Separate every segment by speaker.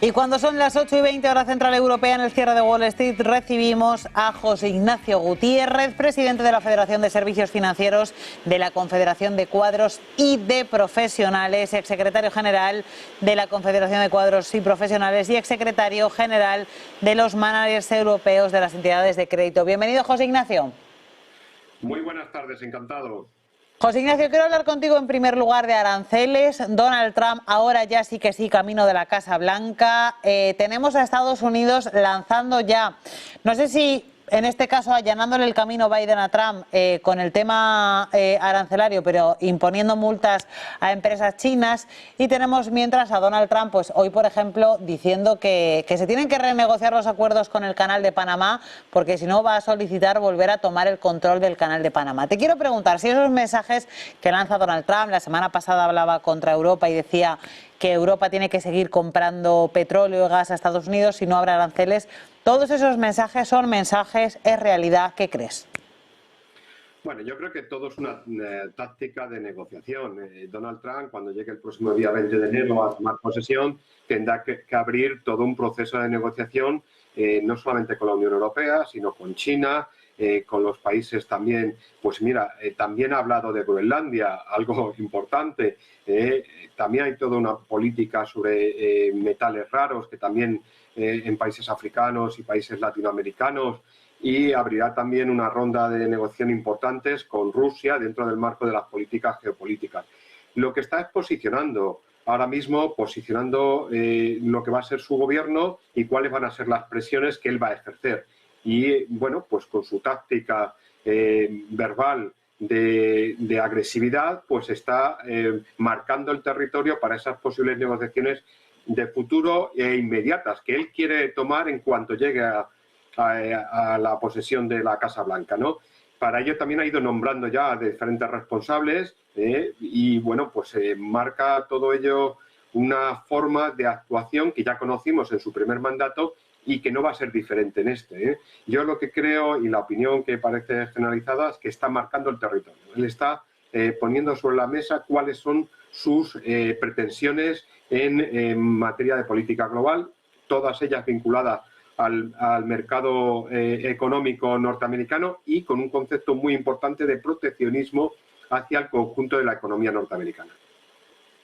Speaker 1: Y cuando son las 8:20 hora central europea, en el cierre de Wall Street, recibimos a José Ignacio Gutiérrez, presidente de la Federación de Servicios Financieros de la Confederación de Cuadros y de Profesionales, exsecretario general de la Confederación de Cuadros y Profesionales y exsecretario general de los managers europeos de las entidades de crédito. Bienvenido, José Ignacio.
Speaker 2: Muy buenas tardes, encantado.
Speaker 1: José Ignacio, quiero hablar contigo en primer lugar de aranceles. Donald Trump ahora ya sí que sí, camino de la Casa Blanca. Tenemos a Estados Unidos lanzando ya, no sé si en este caso allanándole el camino Biden a Trump con el tema arancelario, pero imponiendo multas a empresas chinas. Y tenemos mientras a Donald Trump, pues hoy por ejemplo, diciendo que se tienen que renegociar los acuerdos con el Canal de Panamá, porque si no va a solicitar volver a tomar el control del Canal de Panamá. Te quiero preguntar si esos mensajes que lanza Donald Trump, la semana pasada hablaba contra Europa y decía que Europa tiene que seguir comprando petróleo y gas a Estados Unidos si no habrá aranceles. ¿Todos esos mensajes son mensajes, es realidad? ¿Qué crees?
Speaker 2: Bueno, yo creo que todo es una táctica de negociación. Donald Trump, cuando llegue el próximo día 20 de enero a tomar posesión, tendrá que abrir todo un proceso de negociación, no solamente con la Unión Europea, sino con China, con los países también. Pues mira, también ha hablado de Groenlandia, algo importante. También hay toda una política sobre metales raros, que también en países africanos y países latinoamericanos. Y abrirá también una ronda de negociación importantes con Rusia dentro del marco de las políticas geopolíticas. Lo que está es posicionando ahora mismo, lo que va a ser su gobierno y cuáles van a ser las presiones que él va a ejercer. Y bueno, pues con su táctica verbal de agresividad, pues está marcando el territorio para esas posibles negociaciones de futuro e inmediatas que él quiere tomar en cuanto llegue a la posesión de la Casa Blanca, ¿no? Para ello también ha ido nombrando ya a diferentes responsables y, bueno, pues marca todo ello una forma de actuación que ya conocimos en su primer mandato y que no va a ser diferente en este. Yo lo que creo, y la opinión que parece generalizada, es que está marcando el territorio. Él está poniendo sobre la mesa cuáles son sus pretensiones en materia de política global, todas ellas vinculadas al mercado económico norteamericano y con un concepto muy importante de proteccionismo hacia el conjunto de la economía norteamericana.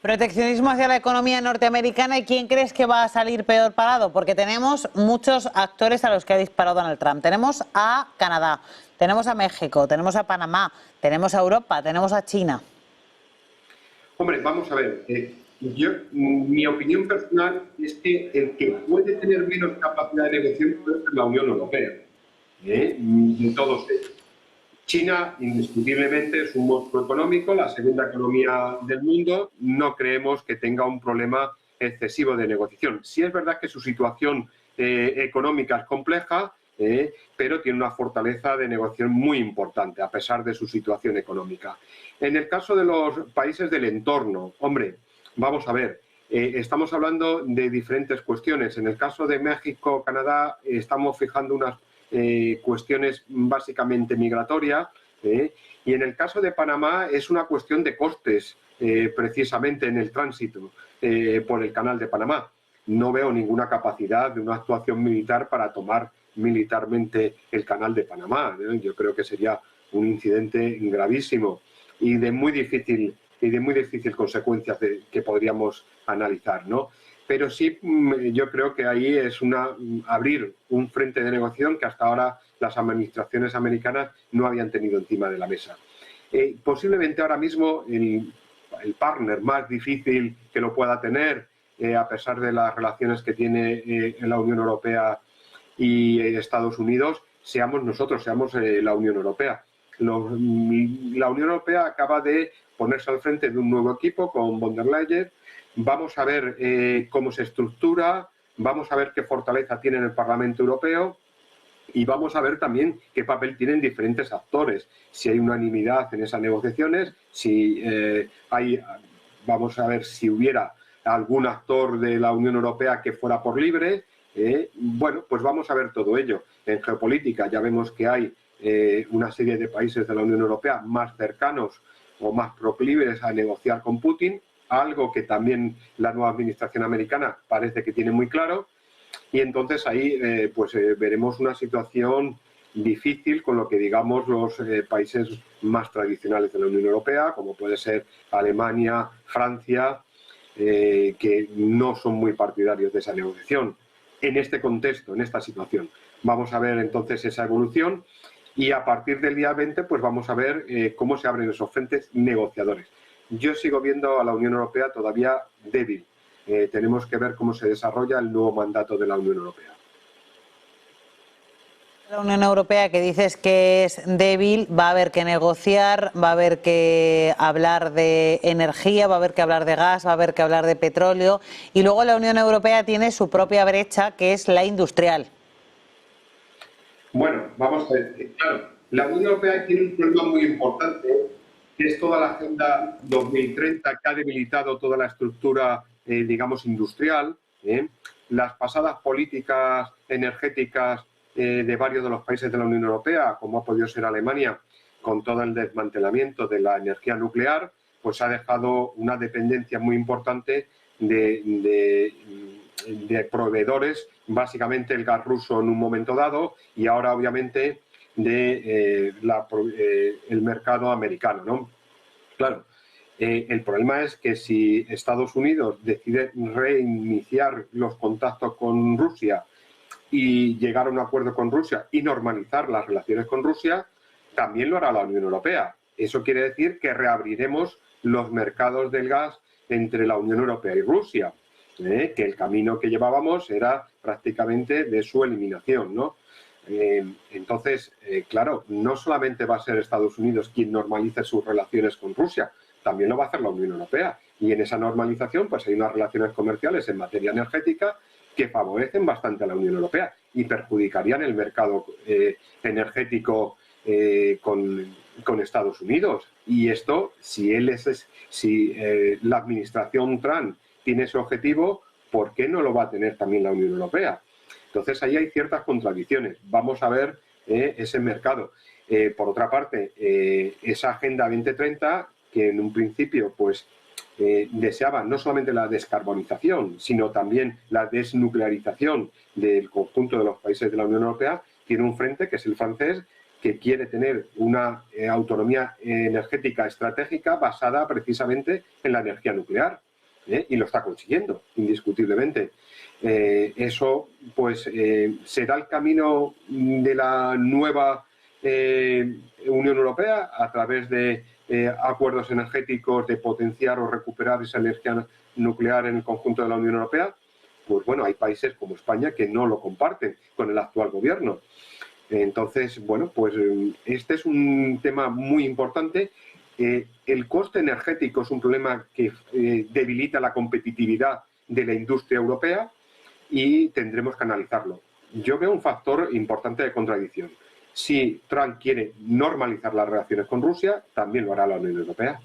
Speaker 1: Proteccionismo hacia la economía norteamericana. ¿Y quién crees que va a salir peor parado? Porque tenemos muchos actores a los que ha disparado Donald Trump. Tenemos a Canadá, tenemos a México, tenemos a Panamá, tenemos a Europa, tenemos a China.
Speaker 2: Hombre, vamos a ver. Mi opinión personal es que el que puede tener menos capacidad de negociación puede ser la Unión Europea. En todos ellos. China, indiscutiblemente, es un monstruo económico, la segunda economía del mundo. No creemos que tenga un problema excesivo de negociación. Sí es verdad que su situación económica es compleja, pero tiene una fortaleza de negociación muy importante, a pesar de su situación económica. En el caso de los países del entorno, hombre, vamos a ver, estamos hablando de diferentes cuestiones. En el caso de México, Canadá, estamos fijando unas cuestiones básicamente migratorias, y en el caso de Panamá es una cuestión de costes, precisamente en el tránsito por el Canal de Panamá. No veo ninguna capacidad de una actuación militar para tomar militarmente el Canal de Panamá. Yo creo que sería un incidente gravísimo y de muy difícil consecuencias que podríamos analizar, ¿no? Pero sí, yo creo que ahí es abrir un frente de negociación que hasta ahora las administraciones americanas no habían tenido encima de la mesa. Posiblemente ahora mismo el partner más difícil que lo pueda tener, a pesar de las relaciones que tiene la Unión Europea y Estados Unidos, seamos nosotros, seamos la Unión Europea. La Unión Europea acaba de ponerse al frente de un nuevo equipo con von der Leyen. Vamos a ver cómo se estructura, vamos a ver qué fortaleza tiene en el Parlamento Europeo y vamos a ver también qué papel tienen diferentes actores. Si hay unanimidad en esas negociaciones, vamos a ver si hubiera algún actor de la Unión Europea que fuera por libre. Bueno, pues vamos a ver todo ello. En geopolítica ya vemos que hay una serie de países de la Unión Europea más cercanos o más proclives a negociar con Putin. algo que también la nueva administración americana parece que tiene muy claro, y entonces ahí veremos una situación difícil con lo que digamos los países más tradicionales de la Unión Europea, como puede ser Alemania, Francia, que no son muy partidarios de esa negociación. En este contexto, en esta situación, vamos a ver entonces esa evolución y a partir del día 20 pues vamos a ver cómo se abren esos frentes negociadores. Yo sigo viendo a la Unión Europea todavía débil. Tenemos que ver cómo se desarrolla el nuevo mandato de la Unión Europea.
Speaker 1: La Unión Europea, que dices que es débil, va a haber que negociar, va a haber que hablar de energía, va a haber que hablar de gas, va a haber que hablar de petróleo, y luego la Unión Europea tiene su propia brecha, que es la industrial.
Speaker 2: Bueno, vamos a ver. Claro, la Unión Europea tiene un problema muy importante, que es toda la Agenda 2030, que ha debilitado toda la estructura, digamos, industrial. Las pasadas políticas energéticas de varios de los países de la Unión Europea, como ha podido ser Alemania, con todo el desmantelamiento de la energía nuclear, pues ha dejado una dependencia muy importante de proveedores, básicamente el gas ruso en un momento dado y ahora obviamente el mercado americano, ¿no? Claro, el problema es que si Estados Unidos decide reiniciar los contactos con Rusia y llegar a un acuerdo con Rusia y normalizar las relaciones con Rusia, también lo hará la Unión Europea. Eso quiere decir que reabriremos los mercados del gas entre la Unión Europea y Rusia, que el camino que llevábamos era prácticamente de su eliminación, ¿no? Entonces, claro, no solamente va a ser Estados Unidos quien normalice sus relaciones con Rusia, también lo va a hacer la Unión Europea. Y en esa normalización pues hay unas relaciones comerciales en materia energética que favorecen bastante a la Unión Europea y perjudicarían el mercado energético con Estados Unidos. Y esto, si la administración Trump tiene ese objetivo, ¿por qué no lo va a tener también la Unión Europea? Entonces, ahí hay ciertas contradicciones. Vamos a ver ese mercado. Por otra parte, esa Agenda 2030, que en un principio pues deseaba no solamente la descarbonización, sino también la desnuclearización del conjunto de los países de la Unión Europea, tiene un frente, que es el francés, que quiere tener una autonomía energética estratégica basada precisamente en la energía nuclear. Y lo está consiguiendo, indiscutiblemente. Eso, pues, será el camino de la nueva Unión Europea a través de acuerdos energéticos, de potenciar o recuperar esa energía nuclear en el conjunto de la Unión Europea. Pues bueno, hay países como España que no lo comparten con el actual gobierno. Entonces, bueno, pues este es un tema muy importante. El coste energético es un problema que debilita la competitividad de la industria europea y tendremos que analizarlo. Yo veo un factor importante de contradicción. Si Trump quiere normalizar las relaciones con Rusia, también lo hará la Unión Europea.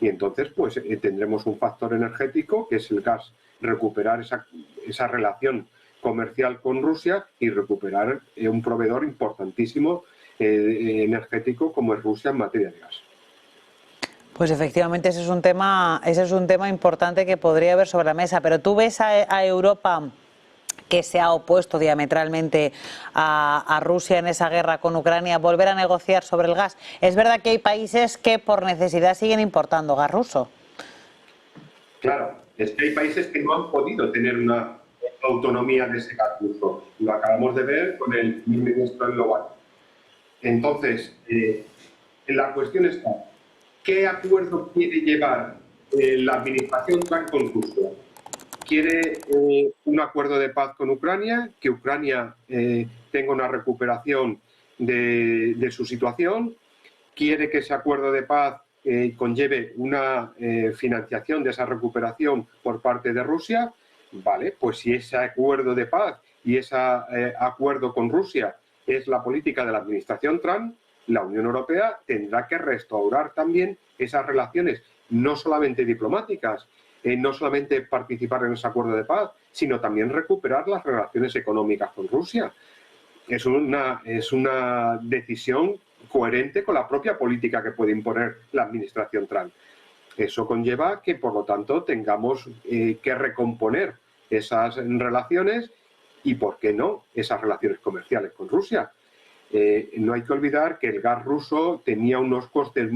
Speaker 2: Y entonces, pues tendremos un factor energético, que es el gas, recuperar esa relación comercial con Rusia y recuperar un proveedor importantísimo energético como es Rusia en materia de gas.
Speaker 1: Pues efectivamente ese es un tema importante que podría haber sobre la mesa. Pero tú ves a Europa, que se ha opuesto diametralmente a Rusia en esa guerra con Ucrania, volver a negociar sobre el gas. Es verdad que hay países que por necesidad siguen importando gas ruso.
Speaker 2: Claro, es que hay países que no han podido tener una autonomía de ese gas ruso. Lo acabamos de ver con el ministro global. Entonces, la cuestión está, ¿qué acuerdo quiere llevar la administración Trump con Rusia? ¿Quiere un acuerdo de paz con Ucrania? ¿Que Ucrania tenga una recuperación de su situación? ¿Quiere que ese acuerdo de paz conlleve una financiación de esa recuperación por parte de Rusia? Vale, pues si ese acuerdo de paz y ese acuerdo con Rusia es la política de la administración Trump, la Unión Europea tendrá que restaurar también esas relaciones, no solamente diplomáticas, no solamente participar en ese acuerdo de paz, sino también recuperar las relaciones económicas con Rusia. Es una decisión coherente con la propia política que puede imponer la administración Trump. Eso conlleva que, por lo tanto, tengamos que recomponer esas relaciones y, ¿por qué no?, esas relaciones comerciales con Rusia. No hay que olvidar que el gas ruso tenía unos costes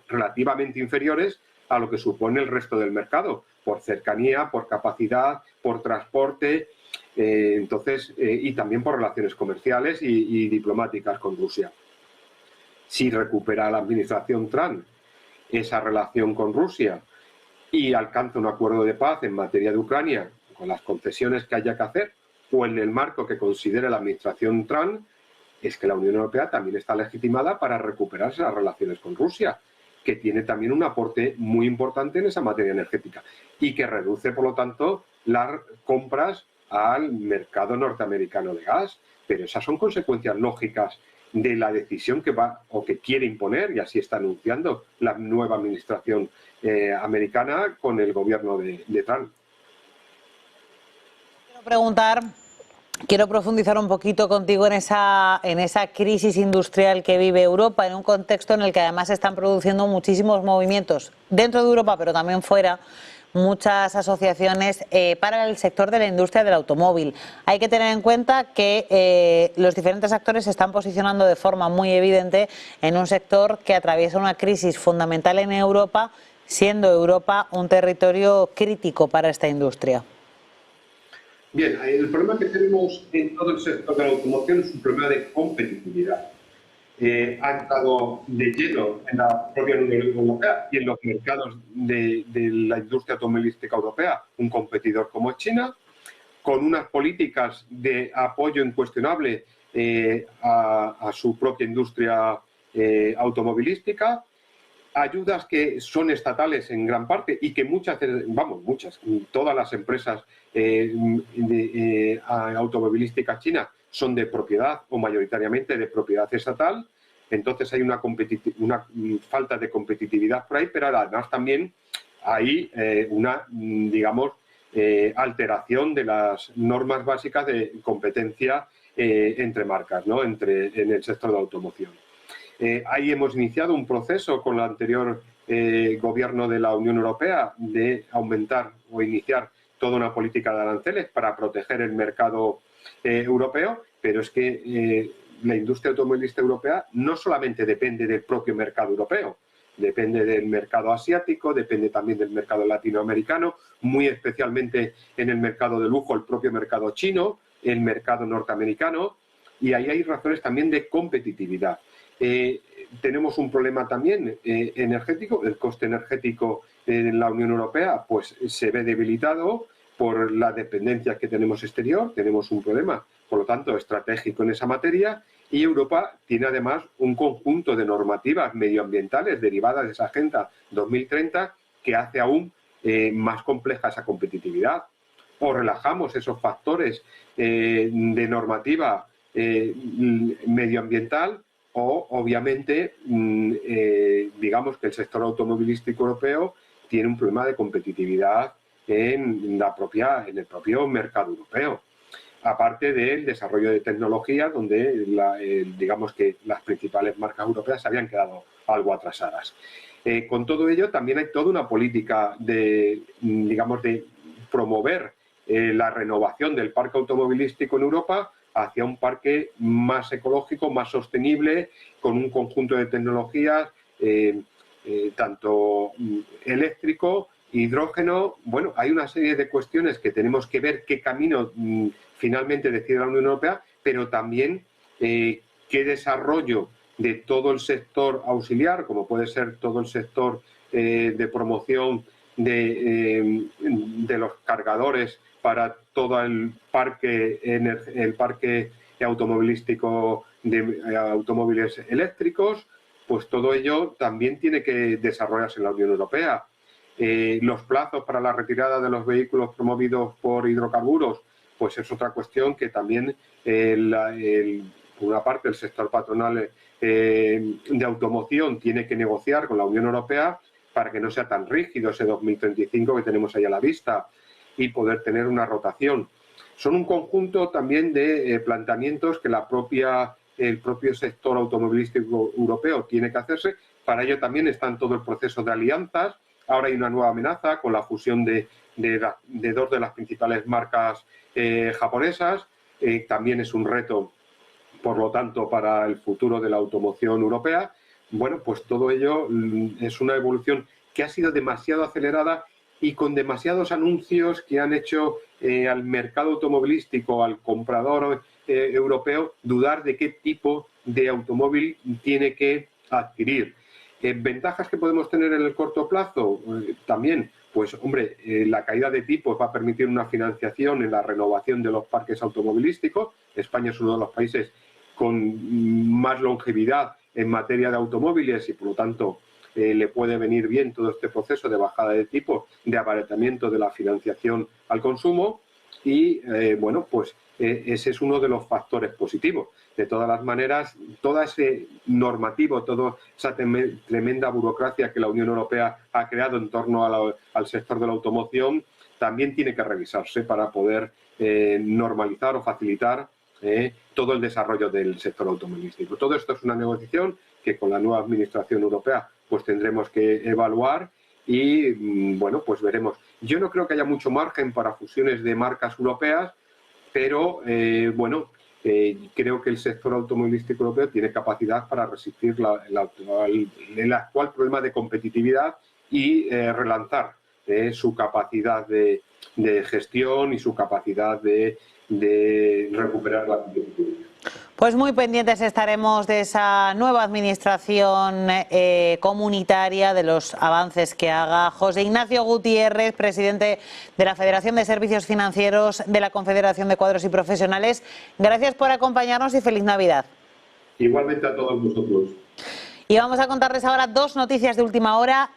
Speaker 2: relativamente inferiores a lo que supone el resto del mercado, por cercanía, por capacidad, por transporte, y también por relaciones comerciales y diplomáticas con Rusia. Si recupera la administración Trump esa relación con Rusia y alcanza un acuerdo de paz en materia de Ucrania, con las concesiones que haya que hacer, o en el marco que considere la administración Trump, es que la Unión Europea también está legitimada para recuperar esas relaciones con Rusia, que tiene también un aporte muy importante en esa materia energética y que reduce, por lo tanto, las compras al mercado norteamericano de gas. Pero esas son consecuencias lógicas de la decisión que va o que quiere imponer, y así está anunciando la nueva administración americana con el gobierno de Trump.
Speaker 1: Quiero profundizar un poquito contigo en esa crisis industrial que vive Europa, en un contexto en el que además se están produciendo muchísimos movimientos dentro de Europa, pero también fuera, muchas asociaciones para el sector de la industria del automóvil. Hay que tener en cuenta que los diferentes actores se están posicionando de forma muy evidente en un sector que atraviesa una crisis fundamental en Europa, siendo Europa un territorio crítico para esta industria.
Speaker 2: Bien, el problema que tenemos en todo el sector de la automoción es un problema de competitividad. Ha entrado de lleno en la propia Unión Europea y en los mercados de la industria automovilística europea un competidor como China, con unas políticas de apoyo incuestionable a su propia industria automovilística, ayudas que son estatales en gran parte y que todas las empresas automovilísticas chinas son de propiedad o mayoritariamente de propiedad estatal. Entonces hay una falta de competitividad por ahí, pero además también hay alteración de las normas básicas de competencia entre marcas, ¿no?, en el sector de automoción. Ahí hemos iniciado un proceso con el anterior gobierno de la Unión Europea de aumentar o iniciar toda una política de aranceles para proteger el mercado europeo, pero es que la industria automovilística europea no solamente depende del propio mercado europeo, depende del mercado asiático, depende también del mercado latinoamericano, muy especialmente en el mercado de lujo, el propio mercado chino, el mercado norteamericano, y ahí hay razones también de competitividad. Tenemos un problema también energético. El coste energético en la Unión Europea pues se ve debilitado por la dependencia que tenemos exterior. Tenemos un problema, por lo tanto, estratégico en esa materia, y Europa tiene además un conjunto de normativas medioambientales derivadas de esa Agenda 2030 que hace aún más compleja esa competitividad. O relajamos esos factores de normativa medioambiental, o obviamente digamos que el sector automovilístico europeo tiene un problema de competitividad en el propio mercado europeo. Aparte del desarrollo de tecnología, donde digamos que las principales marcas europeas se habían quedado algo atrasadas. Con todo ello, también hay toda una política de promover la renovación del parque automovilístico en Europa hacia un parque más ecológico, más sostenible, con un conjunto de tecnologías, tanto eléctrico, hidrógeno. Bueno, hay una serie de cuestiones que tenemos que ver qué camino finalmente decide la Unión Europea, pero también qué desarrollo de todo el sector auxiliar, como puede ser todo el sector de promoción de los cargadores para todo el parque automovilístico de automóviles eléctricos, pues todo ello también tiene que desarrollarse en la Unión Europea. Los plazos para la retirada de los vehículos promovidos por hidrocarburos, pues es otra cuestión que también por una parte el sector patronal de automoción tiene que negociar con la Unión Europea para que no sea tan rígido ese 2035 que tenemos ahí a la vista y poder tener una rotación. Son un conjunto también de planteamientos que el propio sector automovilístico europeo tiene que hacerse. Para ello también está en todo el proceso de alianzas Ahora hay una nueva amenaza con la fusión de dos de las principales marcas japonesas. También es un reto, por lo tanto, para el futuro de la automoción europea. Bueno, pues todo ello es una evolución que ha sido demasiado acelerada y con demasiados anuncios que han hecho al mercado automovilístico, al comprador europeo, dudar de qué tipo de automóvil tiene que adquirir. ¿Ventajas que podemos tener en el corto plazo? También, pues hombre, la caída de tipos va a permitir una financiación en la renovación de los parques automovilísticos. España es uno de los países con más longevidad en materia de automóviles y, por lo tanto, le puede venir bien todo este proceso de bajada de tipos, de abaratamiento de la financiación al consumo y, bueno, pues ese es uno de los factores positivos. De todas las maneras, todo ese normativo, toda esa tremenda burocracia que la Unión Europea ha creado en torno al sector de la automoción también tiene que revisarse para poder normalizar o facilitar todo el desarrollo del sector automovilístico. Todo esto es una negociación que con la nueva Administración Europea pues tendremos que evaluar y, bueno, pues veremos. Yo no creo que haya mucho margen para fusiones de marcas europeas, pero, bueno, creo que el sector automovilístico europeo tiene capacidad para resistir el actual problema de competitividad y relanzar su capacidad de gestión y su capacidad de recuperar la competitividad.
Speaker 1: Pues muy pendientes estaremos de esa nueva administración comunitaria, de los avances que haga. José Ignacio Gutiérrez, presidente de la Federación de Servicios Financieros de la Confederación de Cuadros y Profesionales, gracias por acompañarnos y feliz Navidad.
Speaker 2: Igualmente a todos vosotros.
Speaker 1: Y vamos a contarles ahora dos noticias de última hora.